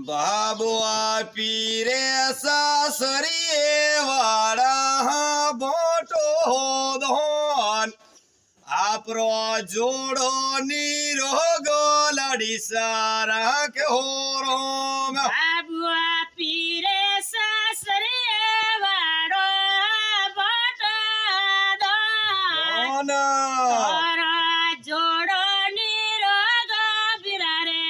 બાબુઆ પીરે સાસરીએ વાડા બોટો ધોન આપરો જોડો નિરોગો લાડી સારા કે હોરોમ બાબુઆ પીરે સાસરે વાડો બોટો ધોન તારા જોડો નિરોગો બિરારે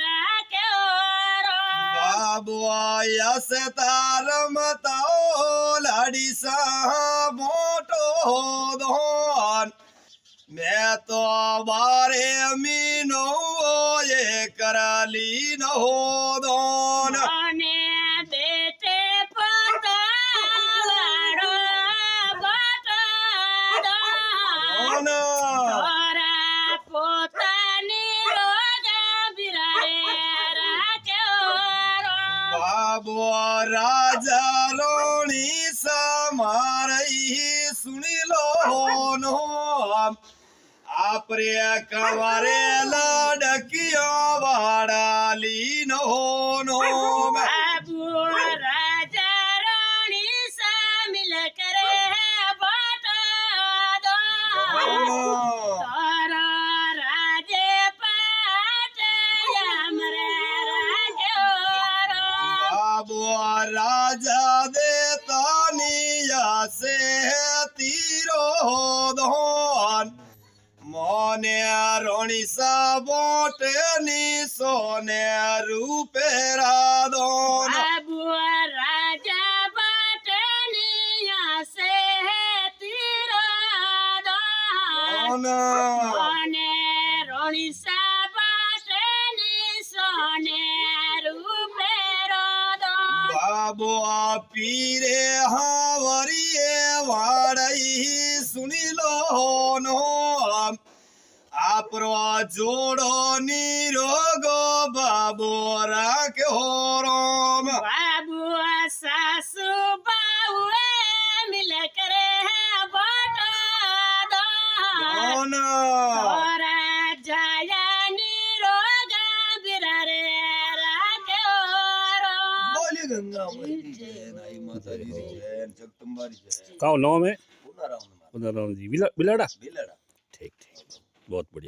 રાકે ઓરો બાબુઆ યસ તારમતાઓ લાડી સા બોટો ધોન मैं तो बारे मीनो ये कराली न हो दोन અને બેટે પોતાવાડો બોટો ધોન તારા પોતાની રોગા બિરારે રાકે ઓરો बाबू राजा रोणी समारही सुनी लो नो आपरे कवारे लाडकिया वाडाली न हो नो બાબુ રાજા રાણી સામિલ કરે બોટો ધોન તારા રાજે પાટે અમરે રાકે ઓરો बाबू राजा देतानिया से तीरो धोन मोने रोणी सा बोटे नी सोने रूपे राधोन બાબુ રાજા પાટની આસે તીરો ધોન અને રોણીસા પાટની સોને રૂપે રોધોન बाबू पीरे हावरिए वाड़ई सुनी लो नो आपरो जोड़ो निरोगो बाबू राखे होरोम બાબુ સાસુ બાઉએ મિલ કરે બોટો ધોન તારા જાયાની રોગા બિરારે રાકે ઓરો बोली गंगा माई जय नाई माता जी जय जगदम्बारी जय का नाम है पुनराम पुनराम जी बिलाड़ा बिलड़ा ठीक ठीक बहुत बढ़िया।